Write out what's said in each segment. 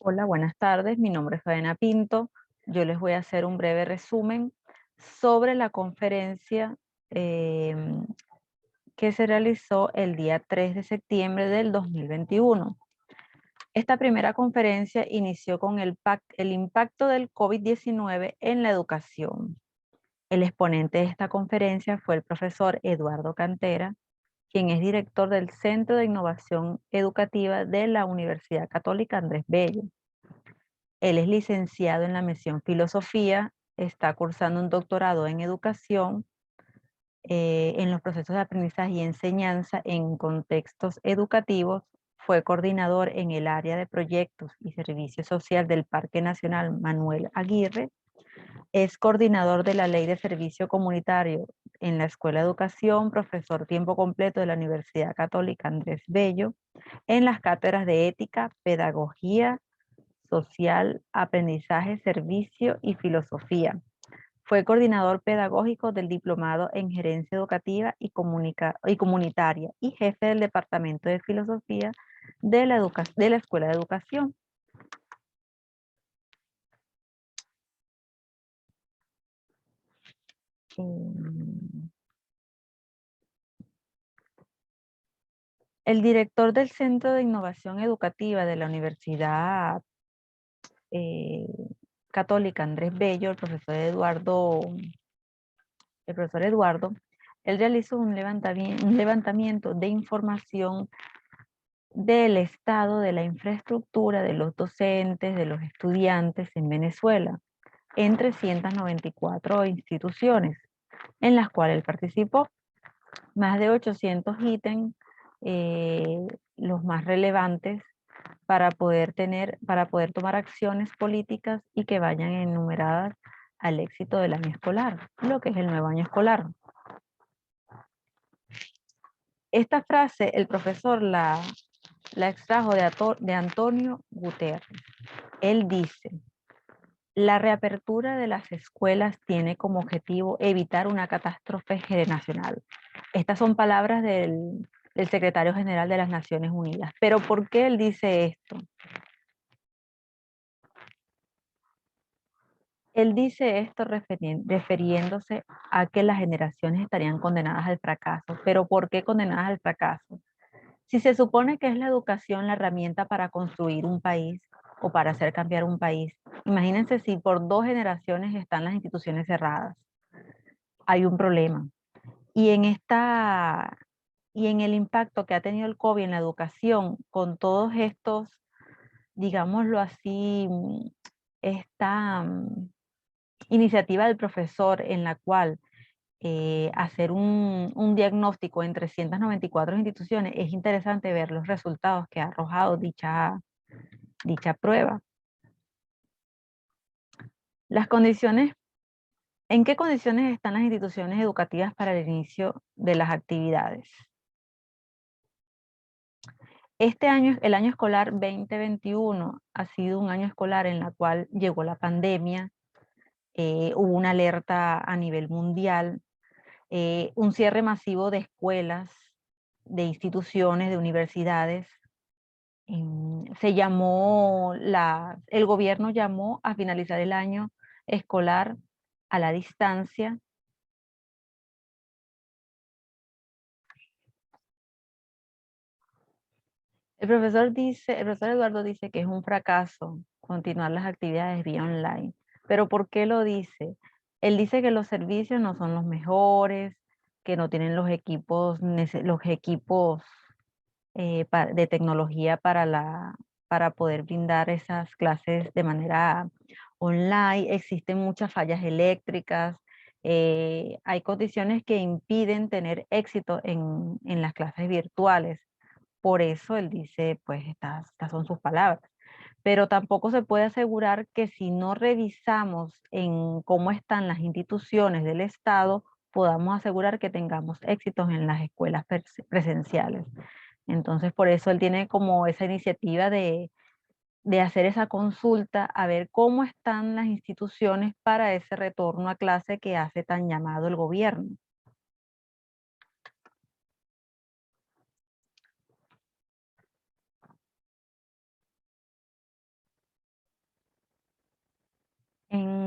Hola, buenas tardes. Mi nombre es Fabiana Pinto. Yo les voy a hacer un breve resumen sobre la conferencia em, que se realizó el día 3 de septiembre del 2021. Esta primera conferencia inició con el impacto del COVID-19 en la educación. El exponente de esta conferencia fue el profesor Eduardo Cantera, quien es director del Centro de Innovación Educativa de la Universidad Católica Andrés Bello. Él es licenciado en la mención Filosofía, está cursando un doctorado en Educación, en los procesos de aprendizaje y enseñanza en contextos educativos. Fue coordinador en el área de proyectos y servicio social del Parque Nacional Manuel Aguirre. Es coordinador de la Ley de Servicio Comunitario en la Escuela de Educación, profesor tiempo completo de la Universidad Católica Andrés Bello, en las cátedras de Ética, Pedagogía Social, Aprendizaje, Servicio y Filosofía. Fue coordinador pedagógico del Diplomado en Gerencia Educativa y Comunitaria y jefe del Departamento de Filosofía de la Escuela de Educación. El director del Centro de Innovación Educativa de la Universidad eh, Católica Andrés Bello, el profesor Eduardo, él realizó un levantamiento de información del estado de la infraestructura de los docentes, de los estudiantes en Venezuela, en 394 instituciones en las cuales él participó. Más de 800 ítems, los más relevantes para poder tomar acciones políticas y que vayan enumeradas al éxito del año escolar, lo que es el nuevo año escolar. Esta frase el profesor la extrajo de Antonio Guterres. Él dice: la reapertura de las escuelas tiene como objetivo evitar una catástrofe generacional. Estas son palabras del secretario general de las Naciones Unidas. ¿Pero por qué él dice esto? Él dice esto refiriéndose a que las generaciones estarían condenadas al fracaso. ¿Pero por qué condenadas al fracaso? Si se supone que es la educación la herramienta para construir un país o para hacer cambiar un país, imagínense si por 2 generaciones están las instituciones cerradas. Hay un problema. Y y en el impacto que ha tenido el COVID en la educación, con todos estos, digámoslo así, esta iniciativa del profesor en la cual hacer un diagnóstico en 394 instituciones, es interesante ver los resultados que ha arrojado dicha prueba. Las condiciones, ¿en qué condiciones están las instituciones educativas para el inicio de las actividades? Este año, el año escolar 2021, ha sido un año escolar en la cual llegó la pandemia, hubo una alerta a nivel mundial, un cierre masivo de escuelas, de instituciones, de universidades. El gobierno llamó a finalizar el año escolar a la distancia. El profesor Eduardo dice que es un fracaso continuar las actividades vía online. ¿Pero por qué lo dice? Él dice que los servicios no son los mejores, que no tienen los equipos de tecnología para poder brindar esas clases de manera online. Existen muchas fallas eléctricas, hay condiciones que impiden tener éxito en las clases virtuales. Por eso él dice, pues estas son sus palabras. Pero tampoco se puede asegurar que si no revisamos en cómo están las instituciones del Estado, podamos asegurar que tengamos éxitos en las escuelas presenciales. Entonces, por eso él tiene como esa iniciativa de hacer esa consulta, a ver cómo están las instituciones para ese retorno a clase que hace tan llamado el gobierno.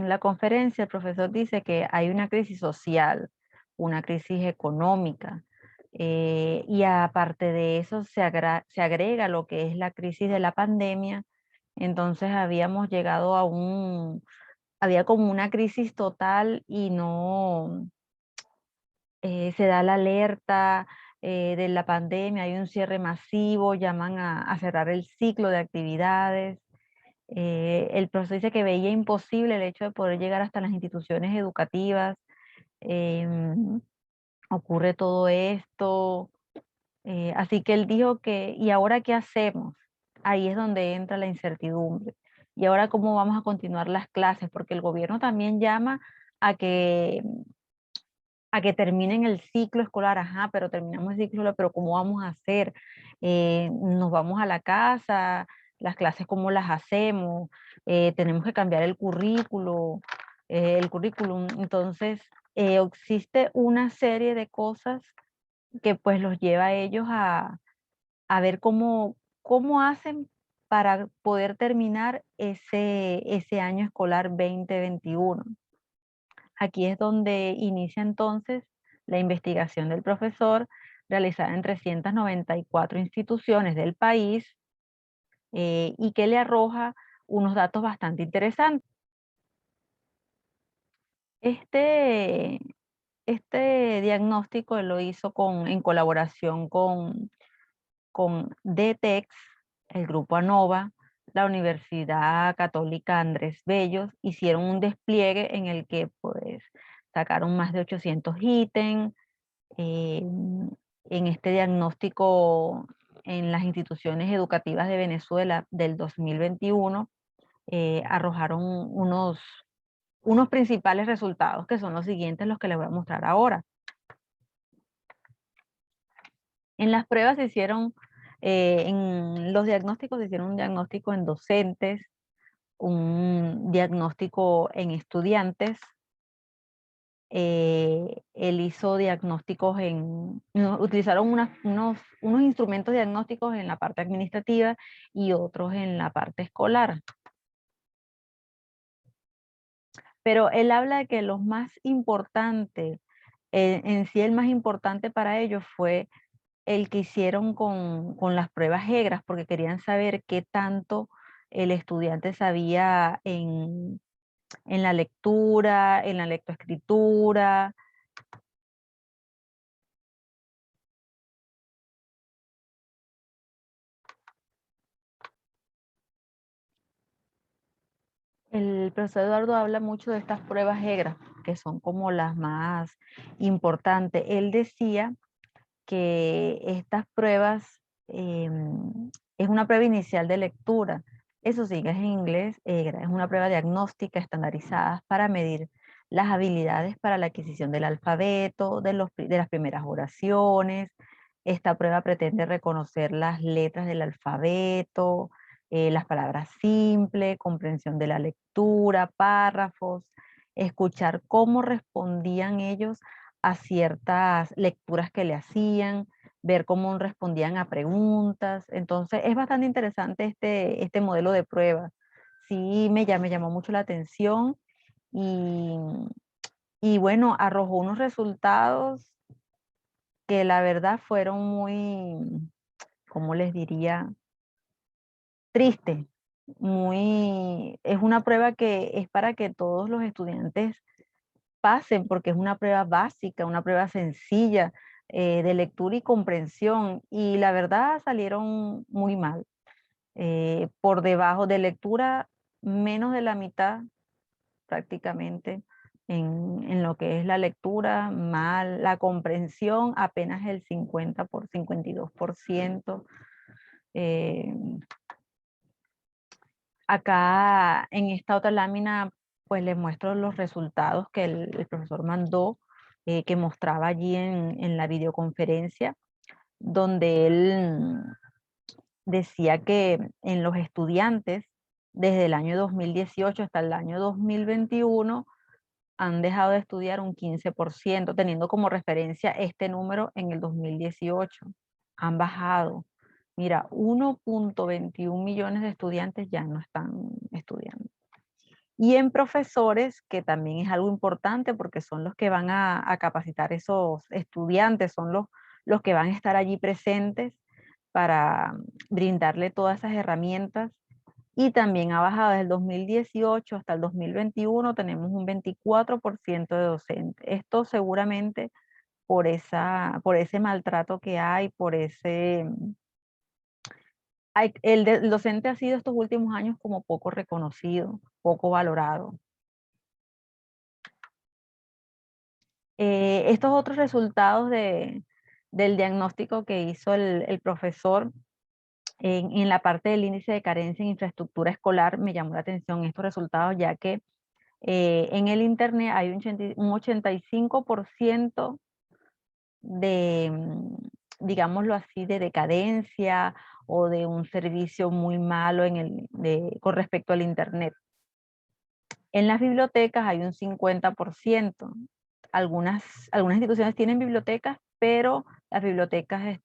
en la conferencia el profesor dice que hay una crisis social, una crisis económica, y aparte de eso se agrega lo que es la crisis de la pandemia. Entonces habíamos llegado a había como una crisis total y no se da la alerta de la pandemia, hay un cierre masivo, llaman a cerrar el ciclo de actividades. El profesor dice que veía imposible el hecho de poder llegar hasta las instituciones educativas. em, Ocurre todo esto. Así que él dijo que, ¿y ahora qué hacemos? Ahí es donde entra la incertidumbre. ¿Y ahora cómo vamos a continuar las clases? Porque el gobierno también llama a que, a que terminen el ciclo escolar. Ajá, pero terminamos el ciclo escolar, pero ¿cómo vamos a hacer? Nos vamos a la casa, las clases, ¿cómo las hacemos? Tenemos que cambiar el currículum. Entonces, existe una serie de cosas que pues los lleva a ellos a ver cómo hacen para poder terminar ese año escolar 2021. Aquí es donde inicia entonces la investigación del profesor realizada en 394 instituciones del país, y que le arroja unos datos bastante interesantes. Este, este diagnóstico él lo hizo en colaboración con DTEX, el grupo ANOVA, la Universidad Católica Andrés Bello, hicieron un despliegue en el que pues sacaron más de 800 ítems. eh, en este diagnóstico en las instituciones educativas de Venezuela del 2021, arrojaron unos principales resultados, que son los siguientes, los que les voy a mostrar ahora. En las pruebas se hicieron, en los diagnósticos se hicieron un diagnóstico en docentes, un diagnóstico en estudiantes. Él hizo diagnósticos utilizaron unos instrumentos diagnósticos en la parte administrativa y otros en la parte escolar. Pero él habla de que lo más importante, en sí el más importante para ellos fue el que hicieron con las pruebas EGRAS, porque querían saber qué tanto el estudiante sabía en la lectura, en la lectoescritura. El profesor Eduardo habla mucho de estas pruebas EGRAS, que son como las más importantes. Él decía que estas pruebas es una prueba inicial de lectura. Eso sí, que es en inglés, EGRA. Es una prueba diagnóstica estandarizada para medir las habilidades para la adquisición del alfabeto, de las primeras oraciones. Esta prueba pretende reconocer las letras del alfabeto, las palabras simples, comprensión de la lectura, párrafos, escuchar cómo respondían ellos a ciertas lecturas que le hacían, ver cómo respondían a preguntas. Entonces, es bastante interesante este modelo de prueba. Sí, me llamó mucho la atención y, y bueno, arrojó unos resultados que la verdad fueron muy, ¿cómo les diría? Triste. Es una prueba que es para que todos los estudiantes pasen, porque es una prueba básica, una prueba sencilla, de lectura y comprensión, y la verdad salieron muy mal. Por debajo de lectura, menos de la mitad prácticamente en lo que es la lectura, mal, la comprensión apenas el 52%. Eh, Acá en esta otra lámina, pues les muestro los resultados que el profesor mandó, que mostraba allí en la videoconferencia, donde él decía que en los estudiantes, desde el año 2018 hasta el año 2021, han dejado de estudiar un 15%, teniendo como referencia este número en el 2018. Han bajado. Mira, 1,21 millones de estudiantes ya no están estudiando. y en profesores, que también es algo importante porque son los que van a capacitar esos estudiantes, son los que van a estar allí presentes para brindarle todas esas herramientas. Y también ha bajado desde el 2018 hasta el 2021, tenemos un 24% de docentes. Esto seguramente por ese maltrato que hay, el docente ha sido estos últimos años como poco reconocido, poco valorado. Estos otros resultados del diagnóstico que hizo el profesor en la parte del índice de carencia en infraestructura escolar, me llamó la atención estos resultados, ya que en el Internet hay un 85% de, digámoslo así, de decadencia o de un servicio muy malo con respecto al Internet. En las bibliotecas hay un 50%. Algunas instituciones tienen bibliotecas, pero las bibliotecas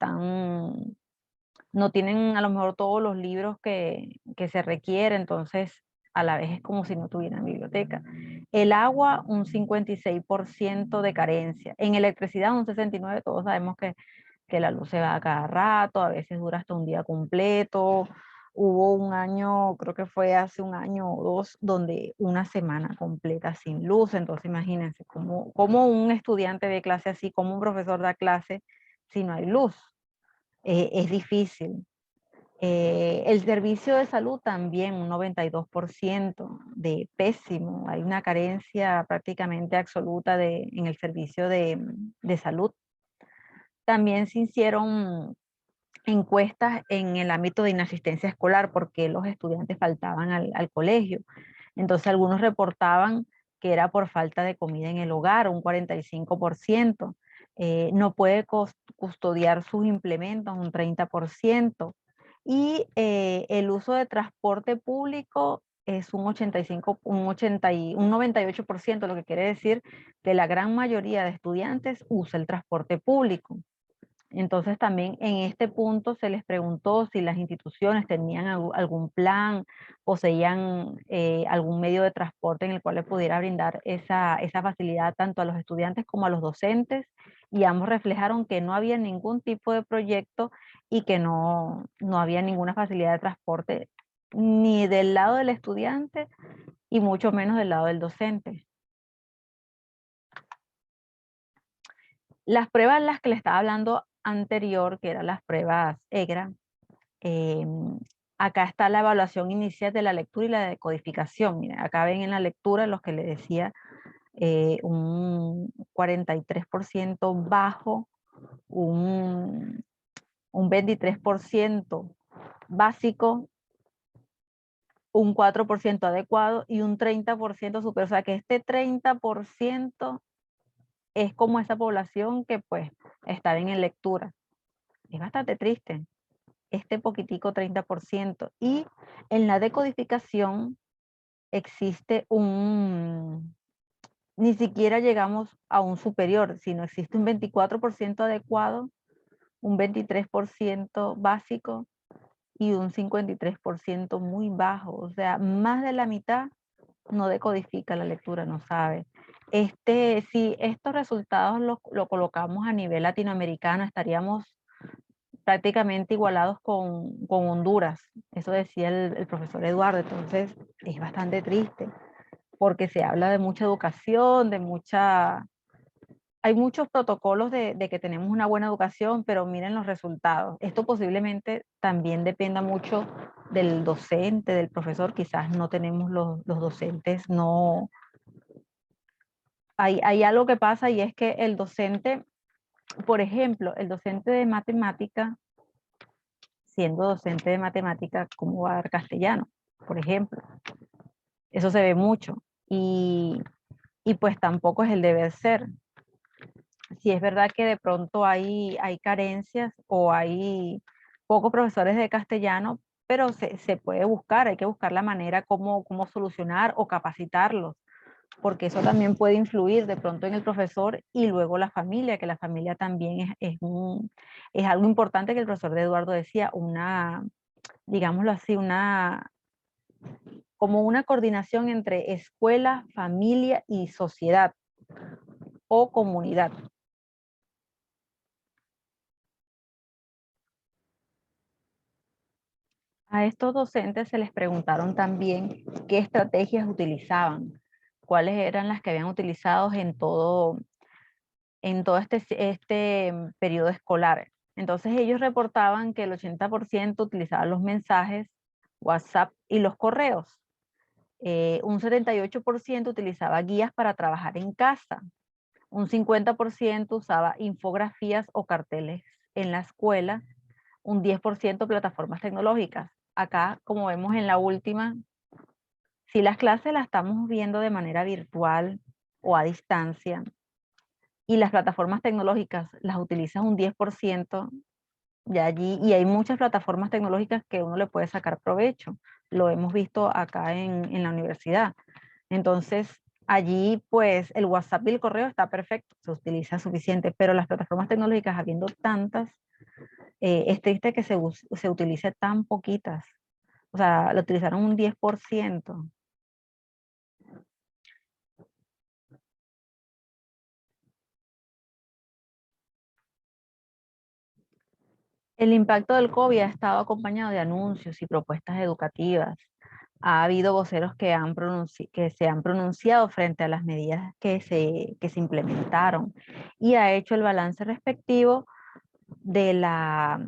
no tienen a lo mejor todos los libros que se requieren, entonces a la vez es como si no tuvieran biblioteca. El agua, un 56% de carencia. En electricidad, un 69%. Todos sabemos que la luz se va a cada rato, a veces dura hasta un día completo. Hubo un año, creo que fue hace un año o dos, donde una semana completa sin luz. Entonces imagínense cómo un estudiante ve clase así, cómo un profesor da clase si no hay luz. Es difícil. El servicio de salud también, un 92% de pésimo. Hay una carencia prácticamente absoluta en el servicio de salud. También se hicieron encuestas en el ámbito de inasistencia escolar porque los estudiantes faltaban al colegio. Entonces algunos reportaban que era por falta de comida en el hogar, un 45%. No puede custodiar sus implementos, un 30%. Y el uso de transporte público es un 85, un 98%, lo que quiere decir que la gran mayoría de estudiantes usa el transporte público. Entonces también en este punto se les preguntó si las instituciones tenían algún plan, poseían algún medio de transporte en el cual les pudiera brindar esa facilidad tanto a los estudiantes como a los docentes, y ambos reflejaron que no había ningún tipo de proyecto y que no había ninguna facilidad de transporte ni del lado del estudiante y mucho menos del lado del docente. Las pruebas las que le estaba hablando anterior, que eran las pruebas EGRA, acá está la evaluación inicial de la lectura y la decodificación. Miren, acá ven en la lectura los que les decía, un 43% bajo, un 23% básico, un 4% adecuado y un 30% superior. O sea que este 30% es como esa población que pues está bien en lectura. Es bastante triste, este poquitico 30%. Y en la decodificación existe ni siquiera llegamos a un superior, sino existe un 24% adecuado, un 23% básico y un 53% muy bajo. O sea, más de la mitad no decodifica la lectura, no sabe. Si estos resultados lo colocamos a nivel latinoamericano, estaríamos prácticamente igualados con Honduras. Eso decía el profesor Eduardo. Entonces es bastante triste porque se habla de mucha educación, hay muchos protocolos de que tenemos una buena educación, pero miren los resultados. Esto posiblemente también dependa mucho del docente, del profesor. Quizás no tenemos los docentes, no. Hay algo que pasa, y es que el docente, por ejemplo, el docente de matemática, siendo docente de matemática, ¿cómo va a dar castellano? Por ejemplo, eso se ve mucho, y pues tampoco es el deber ser. Si es verdad que de pronto hay carencias o hay pocos profesores de castellano, pero se puede buscar, hay que buscar la manera cómo solucionar o capacitarlos, porque eso también puede influir de pronto en el profesor y luego la familia, que la familia también es algo importante, que el profesor de Eduardo decía, digámoslo así, como una coordinación entre escuela, familia y sociedad o comunidad. A estos docentes se les preguntaron también qué estrategias utilizaban, cuáles eran las que habían utilizado en todo este periodo escolar. Entonces ellos reportaban que el 80% utilizaba los mensajes, WhatsApp y los correos. Un 78% utilizaba guías para trabajar en casa. Un 50% usaba infografías o carteles en la escuela. Un 10% plataformas tecnológicas. Acá, como vemos en la última, si las clases las estamos viendo de manera virtual o a distancia, y las plataformas tecnológicas las utilizas un 10%, ya allí, y hay muchas plataformas tecnológicas que uno le puede sacar provecho. Lo hemos visto acá en la universidad. Entonces, allí pues el WhatsApp y el correo está perfecto, se utiliza suficiente, pero las plataformas tecnológicas, habiendo tantas, es triste que se utilice tan poquitas. O sea, lo utilizaron un 10%. El impacto del COVID ha estado acompañado de anuncios y propuestas educativas. Ha habido voceros que se han pronunciado frente a las medidas que se implementaron y ha hecho el balance respectivo de la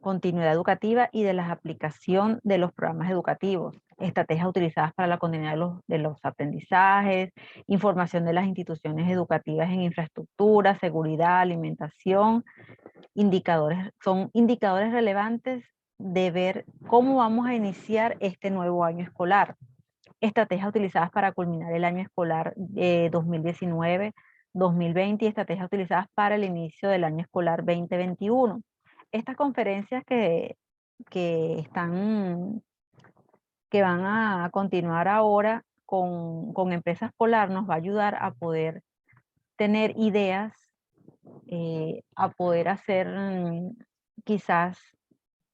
continuidad educativa y de la aplicación de los programas educativos, estrategias utilizadas para la continuidad de los aprendizajes, información de las instituciones educativas en infraestructura, seguridad, alimentación, son indicadores relevantes de ver cómo vamos a iniciar este nuevo año escolar. Estrategias utilizadas para culminar el año escolar 2019-2020 y estrategias utilizadas para el inicio del año escolar 2021. Estas conferencias que están, que van a continuar ahora con Empresas Polar nos va a ayudar a poder tener ideas, a poder hacer quizás,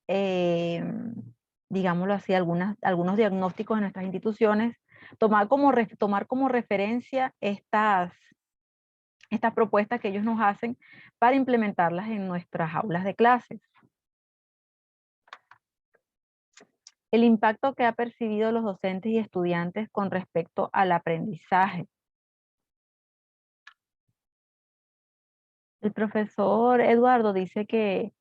eh, digámoslo así, algunos diagnósticos en nuestras instituciones, tomar como referencia estas propuestas que ellos nos hacen para implementarlas en nuestras aulas de clases. El impacto que ha percibido los docentes y estudiantes con respecto al aprendizaje. El profesor Eduardo dice que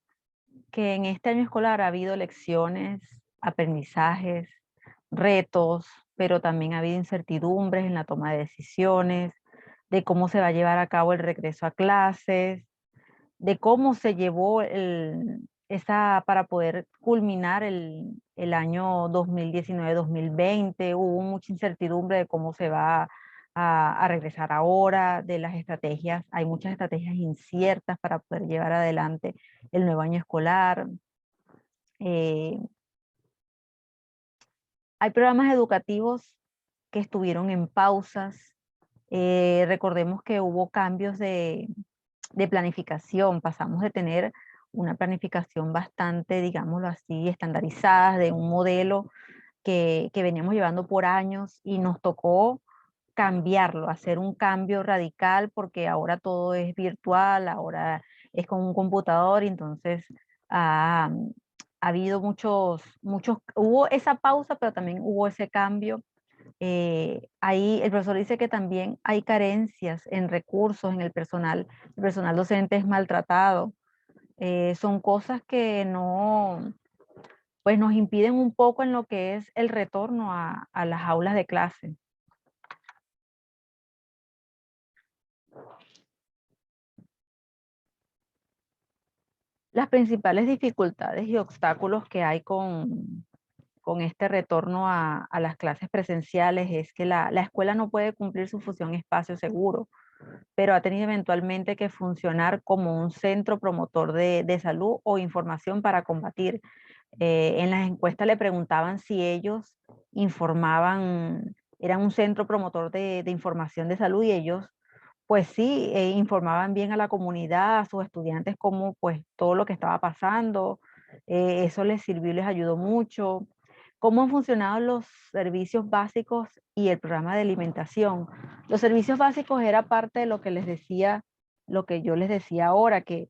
en este año escolar ha habido lecciones, aprendizajes, retos, pero también ha habido incertidumbres en la toma de decisiones, de cómo se va a llevar a cabo el regreso a clases, de cómo se llevó para poder culminar el año 2019-2020. Hubo mucha incertidumbre de cómo se va a regresar ahora, de las estrategias. Hay muchas estrategias inciertas para poder llevar adelante el nuevo año escolar. Eh, Hay programas educativos que estuvieron en pausas. Recordemos que hubo cambios de planificación. Pasamos de tener una planificación bastante, digámoslo así, estandarizada, de un modelo que veníamos llevando por años y nos tocó cambiarlo, hacer un cambio radical porque ahora todo es virtual, ahora es con un computador y entonces ha, ha habido hubo esa pausa, pero también hubo ese cambio. Ahí el profesor dice que también hay carencias en recursos, en el personal docente es maltratado. Son cosas que no, pues nos impiden un poco en lo que es el retorno a las aulas de clase. Las principales dificultades y obstáculos que hay con este retorno a las clases presenciales es que la escuela no puede cumplir su función espacio seguro, pero ha tenido eventualmente que funcionar como un centro promotor de salud o información para combatir. En las encuestas le preguntaban si ellos informaban, eran un centro promotor de información de salud y ellos, pues sí, informaban bien a la comunidad, a sus estudiantes, como pues todo lo que estaba pasando. Eso les sirvió y les ayudó mucho. ¿Cómo han funcionado los servicios básicos y el programa de alimentación? Los servicios básicos era parte de lo que les decía, lo que yo les decía ahora, que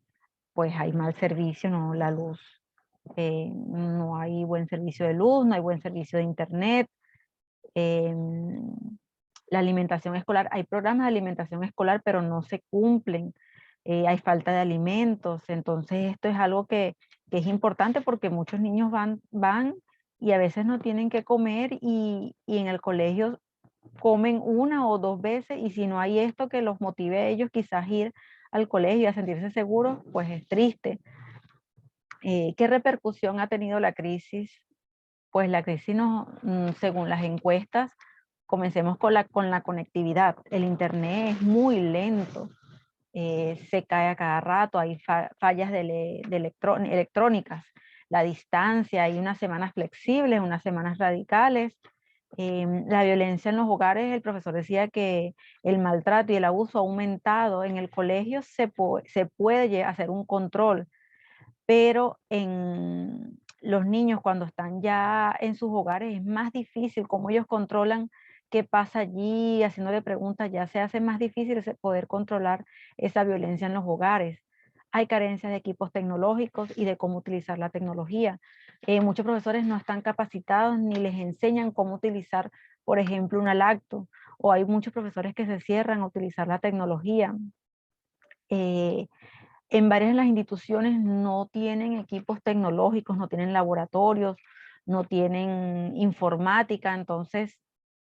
pues hay mal servicio, no la luz, no hay buen servicio de luz, no hay buen servicio de internet. La alimentación escolar, hay programas de alimentación escolar, pero no se cumplen. Hay falta de alimentos. Entonces, esto es algo que es importante porque muchos niños van y a veces no tienen que comer y en el colegio comen una o dos veces y si no hay esto que los motive a ellos quizás ir al colegio y a sentirse seguros, pues es triste. ¿Qué repercusión ha tenido la crisis? Pues la crisis, según las encuestas, comencemos con la conectividad. El internet es muy lento, se cae a cada rato, hay fallas electrónicas, la distancia, hay unas semanas flexibles, unas semanas radicales. La violencia en los hogares, el profesor decía que el maltrato y el abuso ha aumentado. En el colegio se puede hacer un control, pero en los niños cuando están ya en sus hogares es más difícil, como ellos controlan qué pasa allí, haciéndole preguntas, ya se hace más difícil poder controlar esa violencia en los hogares. Hay carencias de equipos tecnológicos y de cómo utilizar la tecnología. Muchos profesores no están capacitados ni les enseñan cómo utilizar, por ejemplo, una lacto, o hay muchos profesores que se cierran a utilizar la tecnología. En varias de las instituciones no tienen equipos tecnológicos, no tienen laboratorios, no tienen informática, entonces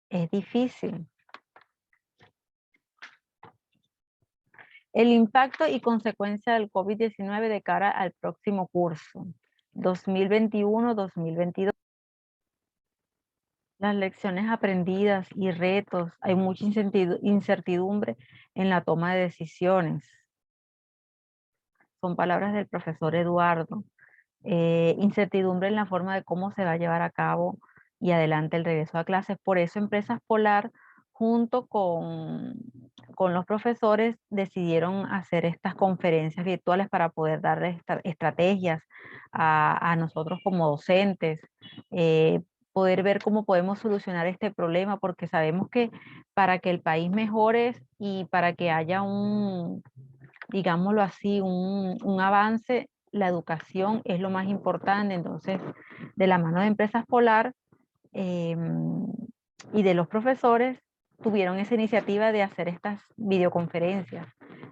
es difícil. El impacto y consecuencia del COVID-19 de cara al próximo curso, 2021-2022. Las lecciones aprendidas y retos, hay mucha incertidumbre en la toma de decisiones. Son palabras del profesor Eduardo. Incertidumbre en la forma de cómo se va a llevar a cabo y adelante el regreso a clases. Por eso Empresas Polar, junto con los profesores, decidieron hacer estas conferencias virtuales para poder dar estrategias a nosotros como docentes, poder ver cómo podemos solucionar este problema, porque sabemos que para que el país mejore y para que haya digámoslo así, un avance, la educación es lo más importante. Entonces, de la mano de Empresas Polar y de los profesores, tuvieron esa iniciativa de hacer estas videoconferencias.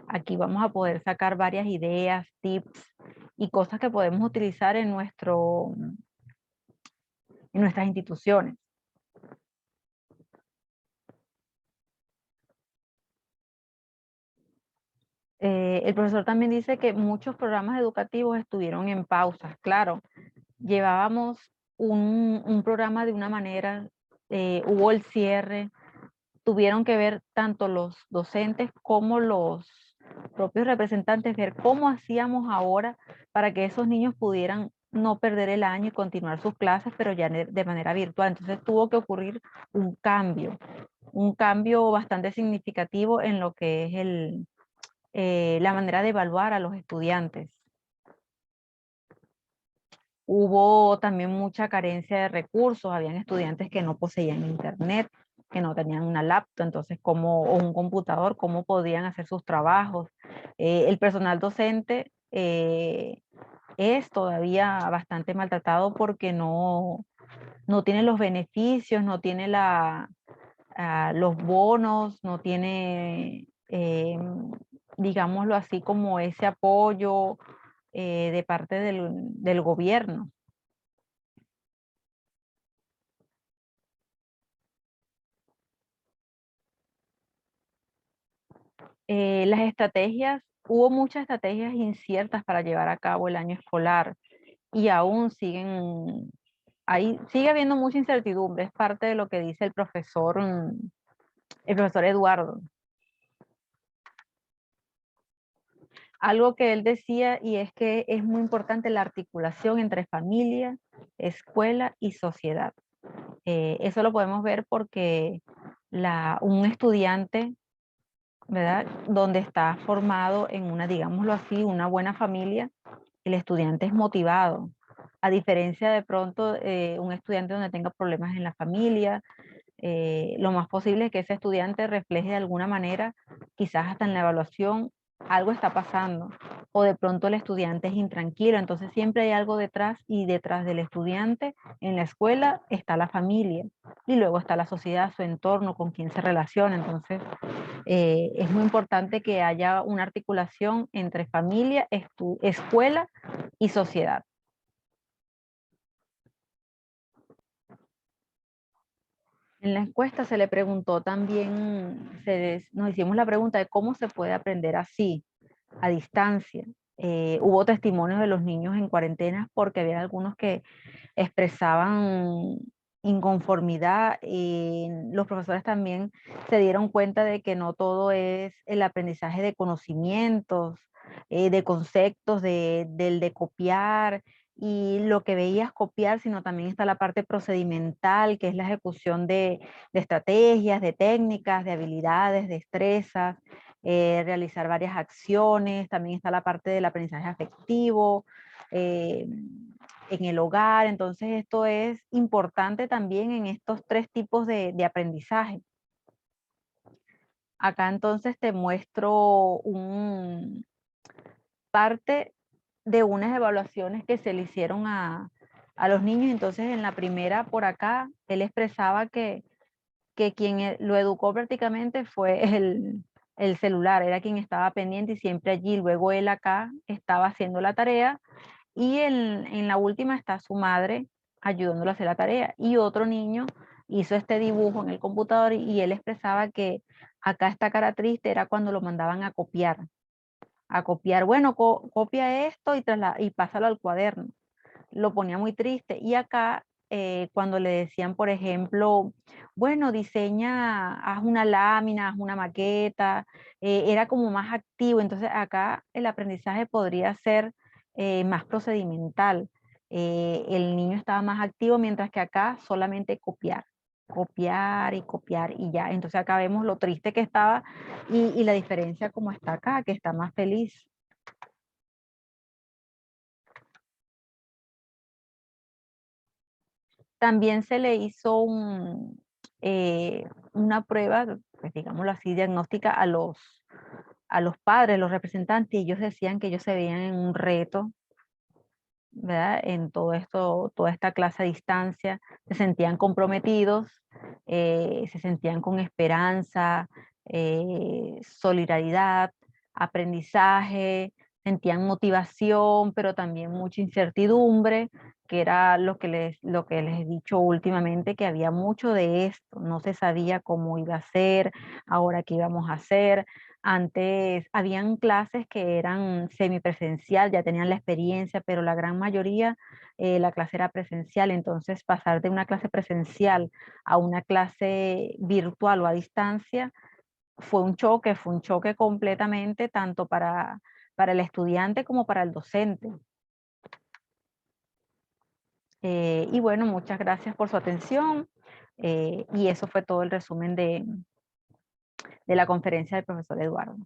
Aquí vamos a poder sacar varias ideas, tips y cosas que podemos utilizar en nuestras instituciones. El profesor también dice que muchos programas educativos estuvieron en pausas. Claro, llevábamos un programa de una manera, hubo el cierre, tuvieron que ver tanto los docentes como los propios representantes, ver cómo hacíamos ahora para que esos niños pudieran no perder el año y continuar sus clases, pero ya de manera virtual. Entonces tuvo que ocurrir un cambio bastante significativo en lo que es la manera de evaluar a los estudiantes. Hubo también mucha carencia de recursos, habían estudiantes que no poseían internet, que no tenían una laptop, entonces o un computador, cómo podían hacer sus trabajos. El personal docente es todavía bastante maltratado porque no tiene los beneficios, no tiene los bonos, no tiene, digámoslo así, como ese apoyo de parte del gobierno. Las estrategias, hubo muchas estrategias inciertas para llevar a cabo el año escolar y aún sigue habiendo mucha incertidumbre, es parte de lo que dice el profesor Eduardo. Algo que él decía y es que es muy importante la articulación entre familia, escuela y sociedad. Eso lo podemos ver porque un estudiante, ¿verdad? Donde está formado en una, digámoslo así, una buena familia, el estudiante es motivado. A diferencia de pronto un estudiante donde tenga problemas en la familia, lo más posible es que ese estudiante refleje de alguna manera, quizás hasta en la evaluación, algo está pasando, o de pronto el estudiante es intranquilo, entonces siempre hay algo detrás, y detrás del estudiante en la escuela está la familia, y luego está la sociedad, su entorno, con quien se relaciona. Entonces es muy importante que haya una articulación entre familia, escuela y sociedad. En la encuesta se le preguntó también, nos hicimos la pregunta de cómo se puede aprender así, a distancia. Hubo testimonios de los niños en cuarentena porque había algunos que expresaban inconformidad. Los profesores también se dieron cuenta de que no todo es el aprendizaje de conocimientos, de conceptos, del de copiar y lo que veías copiar, sino también está la parte procedimental, que es la ejecución de estrategias, de técnicas, de habilidades, destrezas, realizar varias acciones. También está la parte del aprendizaje afectivo, en el hogar. Entonces esto es importante también en estos tres tipos de aprendizaje. Acá entonces te muestro parte de unas evaluaciones que se le hicieron a los niños. Entonces en la primera por acá, él expresaba que quien lo educó prácticamente fue el celular, era quien estaba pendiente y siempre allí. Luego él acá estaba haciendo la tarea y en la última está su madre ayudándolo a hacer la tarea. Y otro niño hizo este dibujo en el computador y él expresaba que acá esta cara triste era cuando lo mandaban a copiar. A copiar, bueno, copia esto y pásalo al cuaderno. Lo ponía muy triste. Y acá, cuando le decían, por ejemplo, bueno, diseña, haz una lámina, haz una maqueta, era como más activo. Entonces acá el aprendizaje podría ser más procedimental. El niño estaba más activo, mientras que acá solamente copiar, copiar y copiar y ya. Entonces acá vemos lo triste que estaba y la diferencia como está acá, que está más feliz. También se le hizo una prueba, pues digámoslo así, diagnóstica a los padres, los representantes, y ellos decían que ellos se veían en un reto, ¿verdad? En todo esto, toda esta clase a distancia, se sentían comprometidos, se sentían con esperanza, solidaridad, aprendizaje, sentían motivación, pero también mucha incertidumbre, que era lo que les he dicho últimamente, que había mucho de esto, no se sabía cómo iba a ser, ahora qué íbamos a hacer. Antes habían clases que eran semipresencial, ya tenían la experiencia, pero la gran mayoría la clase era presencial. Entonces pasar de una clase presencial a una clase virtual o a distancia fue un choque completamente tanto para el estudiante como para el docente. Y bueno, muchas gracias por su atención, y eso fue todo el resumen de la conferencia del profesor Eduardo.